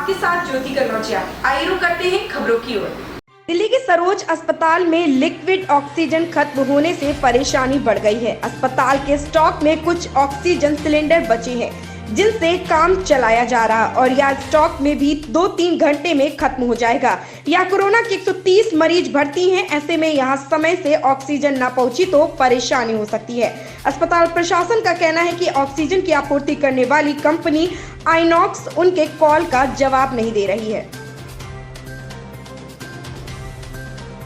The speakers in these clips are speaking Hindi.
आपके साथ ज्योति कनौजिया। आइए रुक करते हैं खबरों की ओर। दिल्ली के सरोज अस्पताल में लिक्विड ऑक्सीजन खत्म होने से परेशानी बढ़ गई है। अस्पताल के स्टॉक में कुछ ऑक्सीजन सिलेंडर बचे हैं जिनसे काम चलाया जा रहा और यह स्टॉक में भी 2-3 घंटे में खत्म हो जाएगा। यहाँ कोरोना के 130 मरीज भर्ती हैं। ऐसे में यहाँ समय से ऑक्सीजन न पहुंची तो परेशानी हो सकती है। अस्पताल प्रशासन का कहना है कि ऑक्सीजन की आपूर्ति करने वाली कंपनी आइनॉक्स उनके कॉल का जवाब नहीं दे रही है।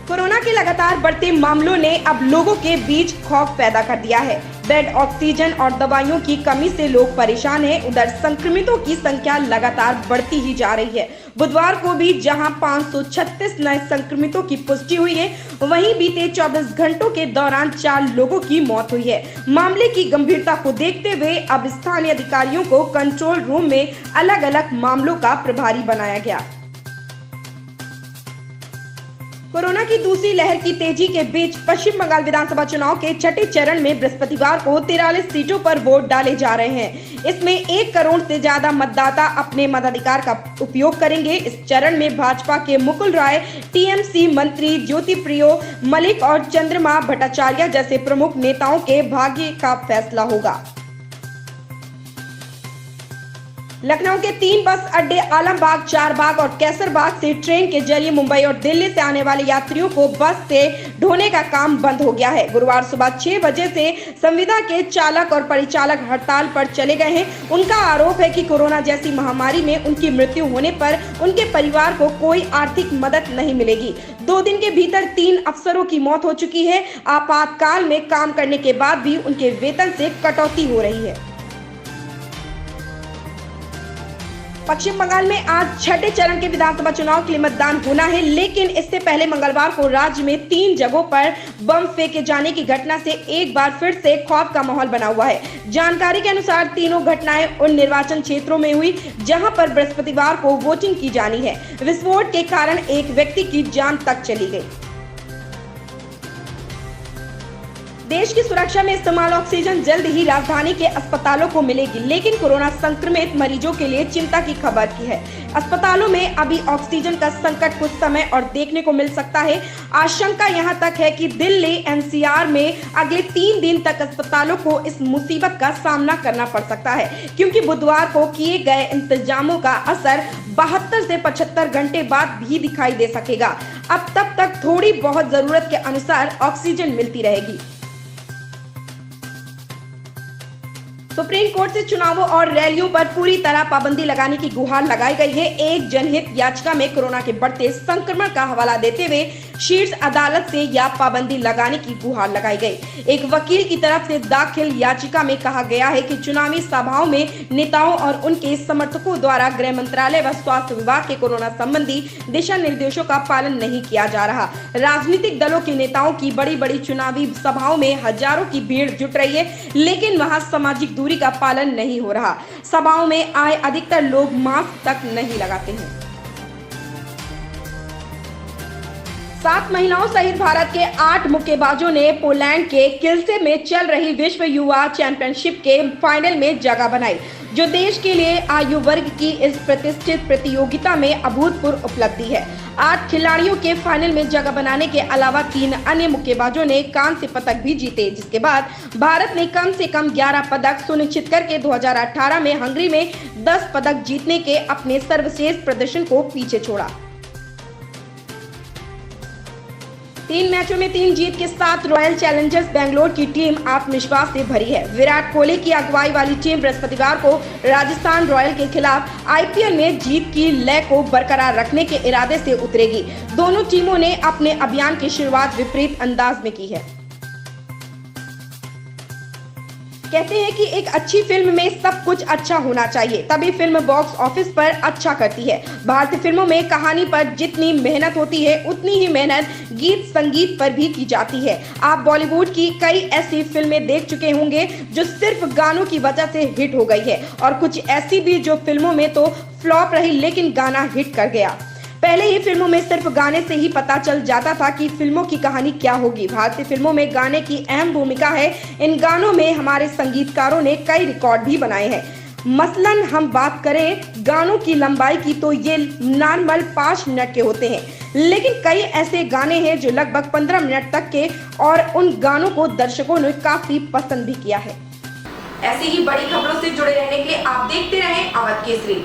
कोरोना के लगातार बढ़ते मामलों ने अब लोगों के बीच खौफ पैदा कर दिया है। बेड, ऑक्सीजन और दवाइयों की कमी से लोग परेशान हैं। उधर संक्रमितों की संख्या लगातार बढ़ती ही जा रही है। बुधवार को भी जहां 536 नए संक्रमितों की पुष्टि हुई है, वहीं बीते 24 घंटों के दौरान 4 लोगों की मौत हुई है। मामले की गंभीरता को देखते हुए अब स्थानीय अधिकारियों को कंट्रोल रूम में अलग अलग मामलों का प्रभारी बनाया गया। कोरोना की दूसरी लहर की तेजी के बीच पश्चिम बंगाल विधानसभा चुनाव के छठे चरण में बृहस्पतिवार को 43 सीटों पर वोट डाले जा रहे हैं। इसमें 1 करोड़ से ज्यादा मतदाता अपने मताधिकार का उपयोग करेंगे। इस चरण में भाजपा के मुकुल राय, टीएमसी मंत्री ज्योतिप्रियो मलिक और चंद्रमा भट्टाचार्य जैसे प्रमुख नेताओं के भाग्य का फैसला होगा। लखनऊ के 3 बस अड्डे आलमबाग, चारबाग और कैसरबाग से ट्रेन के जरिए मुंबई और दिल्ली से आने वाले यात्रियों को बस से ढोने का काम बंद हो गया है। गुरुवार सुबह 6 बजे से संविदा के चालक और परिचालक हड़ताल पर चले गए हैं। उनका आरोप है कि कोरोना जैसी महामारी में उनकी मृत्यु होने पर उनके परिवार को कोई आर्थिक मदद नहीं मिलेगी। 2 दिन के भीतर 3 अफसरों की मौत हो चुकी है। आपातकाल में काम करने के बाद भी उनके वेतन से कटौती हो रही है। पश्चिम बंगाल में आज छठे चरण के विधानसभा चुनाव के लिए मतदान होना है, लेकिन इससे पहले मंगलवार को राज्य में 3 जगहों पर बम फेंके जाने की घटना से एक बार फिर से खौफ का माहौल बना हुआ है। जानकारी के अनुसार तीनों घटनाएं उन निर्वाचन क्षेत्रों में हुई जहां पर बृहस्पतिवार को वोटिंग की जानी है। विस्फोट के कारण एक व्यक्ति की जान तक चली गई। देश की सुरक्षा में इस्तेमाल ऑक्सीजन जल्द ही राजधानी के अस्पतालों को मिलेगी, लेकिन कोरोना संक्रमित मरीजों के लिए चिंता की खबर की है। अस्पतालों में अभी ऑक्सीजन का संकट कुछ समय और देखने को मिल सकता है। आशंका यहां तक है कि दिल्ली एनसीआर में अगले 3 दिन तक अस्पतालों को इस मुसीबत का सामना करना पड़ सकता है, क्योंकि बुधवार को किए गए इंतजामों का असर 72 से 75 घंटे बाद भी दिखाई दे सकेगा। अब तब तक थोड़ी बहुत जरूरत के अनुसार ऑक्सीजन मिलती रहेगी। सुप्रीम कोर्ट से चुनावों और रैलियों पर पूरी तरह पाबंदी लगाने की गुहार लगाई गई है। एक जनहित याचिका में कोरोना के बढ़ते संक्रमण का हवाला देते हुए शीर्ष अदालत से यह पाबंदी लगाने की गुहार लगाई गई। एक वकील की तरफ से दाखिल याचिका में कहा गया है कि चुनावी सभाओं में नेताओं और उनके समर्थकों द्वारा गृह मंत्रालय व स्वास्थ्य विभाग के कोरोना संबंधी दिशा निर्देशों का पालन नहीं किया जा रहा। राजनीतिक दलों के नेताओं की बड़ी बड़ी चुनावी सभाओं में हजारों की भीड़ जुट रही है, लेकिन वहां सामाजिक दूरी का पालन नहीं हो रहा। सभाओं में आए अधिकतर लोग मास्क तक नहीं लगाते हैं। 7 महिलाओं सहित भारत के 8 मुक्केबाजों ने पोलैंड के किल्से में चल रही विश्व युवा चैंपियनशिप के फाइनल में जगह बनाई, जो देश के लिए आयु वर्ग की इस प्रतिष्ठित प्रतियोगिता में अभूतपूर्व उपलब्धि है। 8 खिलाड़ियों के फाइनल में जगह बनाने के अलावा 3 अन्य मुक्केबाजों ने कांस्य पदक भी जीते, जिसके बाद भारत ने कम से कम 11 पदक सुनिश्चित करके 2018 में हंगरी में 10 पदक जीतने के अपने सर्वश्रेष्ठ प्रदर्शन को पीछे छोड़ा। 3 मैचों में 3 जीत के साथ रॉयल चैलेंजर्स बेंगलोर की टीम आत्मविश्वास से भरी है। विराट कोहली की अगुवाई वाली टीम बृहस्पतिवार को राजस्थान रॉयल के खिलाफ आईपीएल में जीत की लय को बरकरार रखने के इरादे से उतरेगी। दोनों टीमों ने अपने अभियान की शुरुआत विपरीत अंदाज में की है। कहते हैं कि एक अच्छी फिल्म में सब कुछ अच्छा होना चाहिए, तभी फिल्म बॉक्स ऑफिस पर अच्छा करती है। भारतीय फिल्मों में कहानी पर जितनी मेहनत होती है, उतनी ही मेहनत गीत संगीत पर भी की जाती है। आप बॉलीवुड की कई ऐसी फिल्में देख चुके होंगे जो सिर्फ गानों की वजह से हिट हो गई है, और कुछ ऐसी भी जो फिल्मों में तो फ्लॉप रही लेकिन गाना हिट कर गया। पहले ही फिल्मों में सिर्फ गाने से ही पता चल जाता था कि फिल्मों की कहानी क्या होगी। भारतीय फिल्मों में गाने की अहम भूमिका है। इन गानों में हमारे संगीतकारों ने कई रिकॉर्ड भी बनाए हैं। मसलन हम बात करें गानों की लंबाई की तो ये नॉर्मल 5 मिनट के होते हैं, लेकिन कई ऐसे गाने हैं जो लगभग 15 मिनट तक के, और उन गानों को दर्शकों ने काफी पसंद भी किया है। ऐसी ही बड़ी खबरों से जुड़े रहने के लिए आप देखते रहें अवध केसरी।